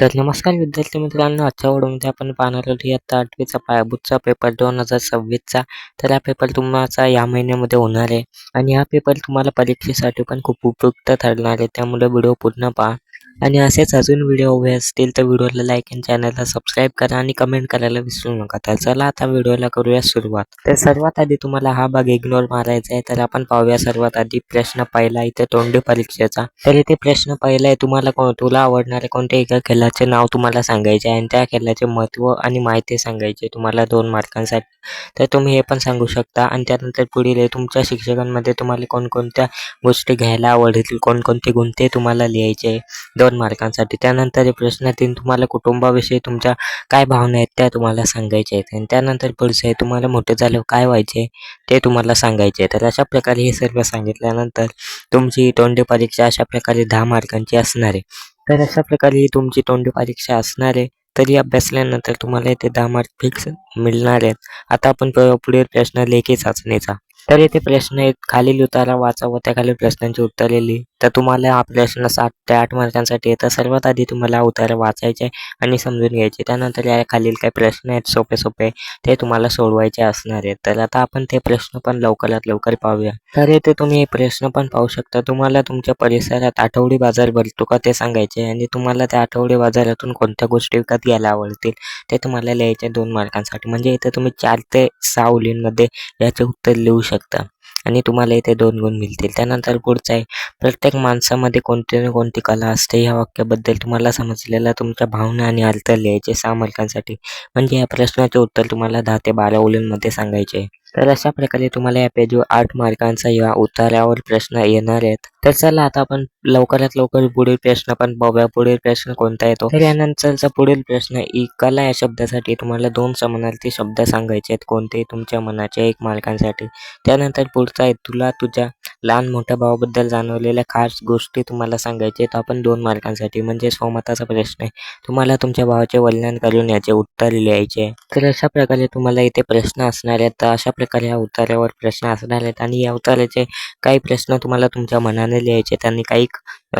तर नमस्कार विद्यार्थी मित्रांनो, आजच्या व्हिडिओमध्ये आपण पाहणार आहोत इयत्ता 8वीचा पायाभूतचा पेपर 2026चा. तर हा पेपर तुमचा या महिन्यामध्ये होणार आहे आणि हा पेपर तुम्हाला परीक्षेसाठी पण खूप उपयुक्त ठरणार आहे. त्यामुळे व्हिडिओ पूर्ण पहा आणि असेच अजून व्हिडिओ हवे असतील तर व्हिडिओला लाईक आणि चॅनलला सबस्क्राईब करा आणि कमेंट करायला विसरू नका. तर चला आता व्हिडिओला करूया सुरुवात. तर सर्वात आधी तुम्हाला हा भाग इग्नोर मारायचा आहे. तर आपण पाहूया सर्वात आधी प्रश्न पहिला इथे तोंडी परीक्षेचा. तर इथे प्रश्न पहिला आहे, तुला आवडणारे कोणत्या एका खेळाचे नाव तुम्हाला सांगायचे आहे आणि त्या खेळाचे महत्त्व आणि माहिती सांगायची तुम्हाला 2 मार्कांसाठी. तर तुम्ही हे पण सांगू शकता आणि त्यानंतर पुढील आहे, तुमच्या शिक्षकांमध्ये तुम्हाला कोणकोणत्या गोष्टी घ्यायला आवडतील, कोणकोणते गुण ते तुम्हाला लिहायचे 2 मार्कांसाठी. त्यानंतर हे प्रश्न 3, तुम्हाला कुटुंबाविषयी तुमच्या काय भावना आहेत त्या तुम्हाला सांगायच्या आहेत आणि त्यानंतर पुढचं आहे, तुम्हाला मोठे झाल्यावर काय व्हायचे ते तुम्हाला सांगायचे. तर अशा प्रकारे हे सर्व सांगितल्यानंतर तुमची तोंडी परीक्षा अशा प्रकारे 10 मार्कांची असणार आहे. तर अशा प्रकारे ही तुमची तोंडी परीक्षा असणार आहे. तरी अभ्यासल्यानंतर तुम्हाला इथे 10 मार्क फिक्स मिळणार आहेत. आता आपण पुढील प्रश्न लेखी चाचणीचा. तर येथे प्रश्न आहेत, खालील उतारा वाचा व त्याखालील प्रश्नांची उत्तरे लिही. तर तुम्हाला हा प्रश्न 7 ते 8 मार्कांसाठी आहे. तर सर्वात आधी तुम्हाला उतारा वाचायचे आणि समजून घ्यायचे. त्यानंतर या खालील काही प्रश्न आहेत सोपे ते तुम्हाला सोडवायचे असणार आहेत. तर आता आपण ते प्रश्न पण लवकरात लवकर पाहूया. तर येथे तुम्ही हे प्रश्न पण पाहू शकता. तुम्हाला तुमच्या परिसरात आठवडी बाजार भरतो का ते सांगायचे आणि तुम्हाला त्या आठवडी बाजारातून कोणत्या गोष्टी विकत घ्यायला आवडतील ते तुम्हाला लिहायचे 2 मार्कांसाठी. म्हणजे इथे तुम्ही 4 ते 6 ओळींमध्ये याचे उत्तर लिहू शकता आणि तुम्हाला इथे 2 गुण मिळतील. त्यानंतर पुढचं आहे, प्रत्येक माणसामध्ये कोणती ना कोणती कला असते. या वाक्याबद्दल तुम्हाला समजलेल्या तुमच्या भावना आणि अर्थ लिहायचे 6 मार्कांसाठी. म्हणजे या प्रश्नाचे उत्तर तुम्हाला 10 ते 12 ओळींमध्ये सांगायचे. तर अशा प्रकारे तुम्हाला या पेजवर 8 मार्कांचा या उतारावर प्रश्न येणार आहेत. तर चला आता आपण लवकरात लवकर पुढील प्रश्न पण पाहूया. पुढील प्रश्न कोणता येतो, तर यानंतरचा पुढील प्रश्न कला या शब्दासाठी तुम्हाला 2 समानार्थी शब्द सांगायचे आहेत, कोणते तुमच्या मनाच्या 1 मार्कांसाठी. त्यानंतर पुढचा आहे, तुला तुझ्या लहान मोठ्या भावाबद्दल जाणवलेल्या खास गोष्टी तुम्हाला सांगायचे आहेत, आपण 2 मार्कांसाठी. म्हणजे स्वमताचा प्रश्न आहे, तुम्हाला तुमच्या भावाचे वर्णन करून याचे उत्तर लिहायचे. तर अशा प्रकारे तुम्हाला इथे प्रश्न असणार आहेत. तर अशा प्रकारे या उत्तरावर प्रश्न असणार आहेत आणि या उत्तराचे काही प्रश्न तुम्हाला तुमच्या मनाने लिहायचे आहेत आणि काही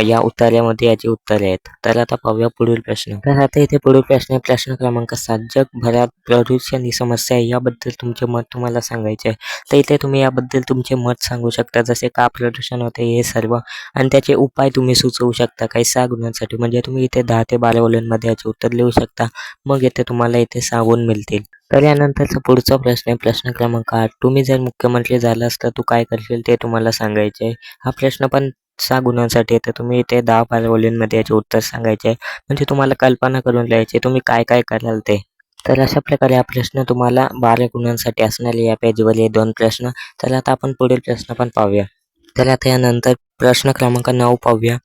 या उत्तरामध्ये याची उत्तरे आहेत. तर आता पाहूया पुढील प्रश्न. तर आता इथे पुढील प्रश्न प्रश्न क्रमांक 7, जगभरात प्रदूषण ही समस्या आहे, याबद्दल तुमचे मत तुम्हाला सांगायचे आहे. तर इथे तुम्ही याबद्दल तुमचे मत सांगू शकता, जसे का प्रदूषण होते हे सर्व आणि त्याचे उपाय तुम्ही सुचवू शकता काही 6 गुणांसाठी. म्हणजे तुम्ही इथे 10 ते 12 ओळींमध्ये याचे उत्तर लिहू शकता. मग येथे तुम्हाला इथे 6 गुण मिळतील. तर यानंतरचा पुढचा प्रश्न आहे प्रश्न क्रमांक 8, तुम्ही जर मुख्यमंत्री झालास तर तू काय करशील ते तुम्हाला सांगायचे आहे. हा प्रश्न पण 6 गुणांसाठी आहे. तर तुम्ही इथे 10-12 ओळींमध्ये याचे उत्तर सांगायचे आहे. म्हणजे तुम्हाला कल्पना करून लिहायचे तुम्ही काय काय कराल ते. तर अशा प्रकारे हा प्रश्न तुम्हाला 12 गुणांसाठी असणारे या पेजवर हे 2 प्रश्न. तर आता आपण पुढील प्रश्न पण पाहूया. तर आता यानंतर प्रश्न क्रमांक 9 पाहूया.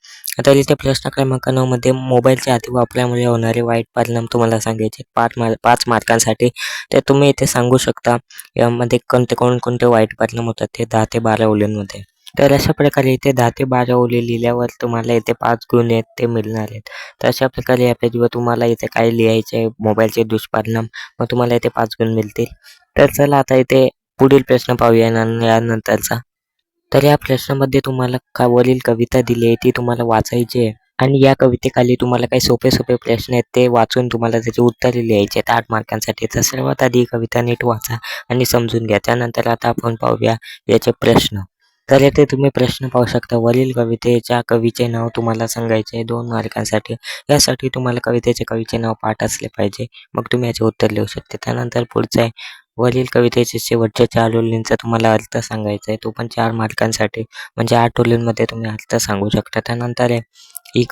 तर इथे प्रश्न क्रमांक 9 मध्ये मोबाईलच्या अति वापरामुळे होणारे वाईट परिणाम तुम्हाला सांगायचे 5 मार्कांसाठी. तर तुम्ही इथे सांगू शकता यामध्ये कोणकोणते वाईट परिणाम होतात ते 10 ते 12 ओळींमध्ये. तर अशा प्रकारे इथे 10 ते 12 ओळी लिहिल्यावर तुम्हाला इथे 5 गुण आहेत ते मिळणार आहेत. तर अशा प्रकारे या पेजवर तुम्हाला इथे काय लिहायचे आहे, मोबाईलचे दुष्परिणाम, मग तुम्हाला इथे 5 गुण मिळतील. तर चला आता इथे पुढील प्रश्न पाहूया यानंतरचा. तर या प्रश्नामध्ये तुम्हाला वरील कविता दिली आहे ती तुम्हाला वाचायची आहे आणि या कवितेखाली तुम्हाला काही सोपे प्रश्न आहेत ते वाचून तुम्हाला त्याची उत्तरे लिहायची आहेत 8 मार्कांसाठी. तर सर्वात आधी कविता नीट वाचा आणि समजून घ्या. त्यानंतर आता आपण पाहूया याचे प्रश्न. तर येथे तुम्ही प्रश्न पाहू शकता, वरील कवितेच्या कवीचे नाव तुम्हाला सांगायचे आहे 2 मार्कांसाठी. यासाठी तुम्हाला कवितेचे नाव पाठ असले पाहिजे, मग तुम्ही याचे उत्तर लिहू शकता. त्यानंतर पुढचं आहे, वरील कवितेचे शेवटच्या 4 ओळींचा तुम्हाला अर्थ सांगायचा आहे, तो पण 4 मार्कांसाठी. म्हणजे 8 ओळींमध्ये तुम्ही अर्थ सांगू शकता. त्यानंतर आहे, ही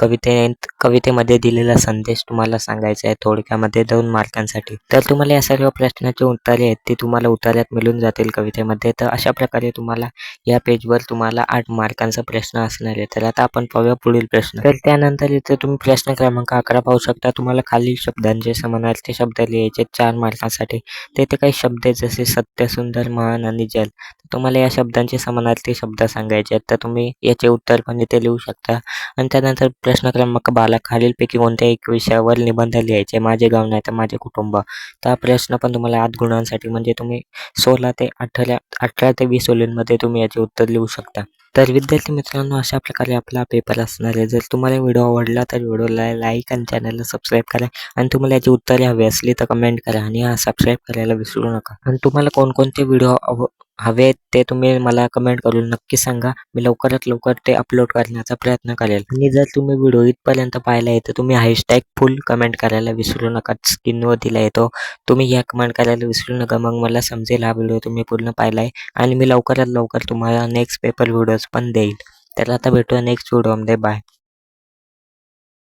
कवितेमध्ये दिलेला संदेश तुम्हाला सांगायचा आहे थोडक्यामध्ये 2 मार्कांसाठी. तर तुम्हाला या सर्व प्रश्नाची उत्तरे आहेत ती तुम्हाला उत्तरात मिळून जातील कवितेमध्ये. तर अशा प्रकारे तुम्हाला या पेजवर तुम्हाला 8 मार्कांचा प्रश्न असणार आहे. तर आता आपण पाहूया पुढील प्रश्न. तर त्यानंतर इथे तुम्ही प्रश्न क्रमांक 11 पाहू शकता. तुम्हाला खालील शब्दांचे समानार्थी शब्द लिहायचे 4 मार्कांसाठी. तेथे काही शब्द आहेत जसे सत्य, सुंदर, महान आणि जल. तुम्हाला या शब्दांचे समानार्थी शब्द सांगायचे आहेत. तर तुम्ही याचे उत्तर पण इथे लिहू शकता आणि त्यानंतर त्यानंतर प्रश्न क्रमांक 12 खालीलपैकी कोणत्या एक विषयावर निबंध लिहायचे? माझे गाव नाही तर माझे कुटुंब. तर हा प्रश्न पण तुम्हाला 8 गुणांसाठी म्हणजे तुम्ही 16 ते 18 ते 20 ओळींमध्ये तुम्ही याचे उत्तर लिहू शकता. तर विद्यार्थी मित्रांनो, अशा प्रकारे आपला पेपर असणार आहे. जर तुम्हाला व्हिडिओ आवडला तर व्हिडिओला लाईक आणि चॅनलला सबस्क्राईब करा आणि तुम्हाला याची उत्तरे हवी असली तर कमेंट करा आणि सबस्क्राईब करायला विसरू नका. आणि तुम्हाला कोणकोणते व्हिडिओ हवे ते तुम्ही मला कमेंट करून नक्की सांगा. मी लवकरात लवकर ते अपलोड करण्याचा प्रयत्न करेल. आणि जर तुम्ही व्हिडिओ इथपर्यंत पाहिला आहे तर तुम्ही #फुल कमेंट करायला विसरू नका. स्क्रीनवर दिला आहे तो. तुम्ही या कमेंट करायला विसरू नका. मग मला समजेल हा व्हिडिओ तुम्ही पूर्ण पाहिला आहे आणि मी लवकरात लवकर तुम्हाला नेक्स्ट पेपर व्हिडिओज पण देईल. तर आता भेटूया नेक्स्ट व्हिडिओमध्ये. बाय.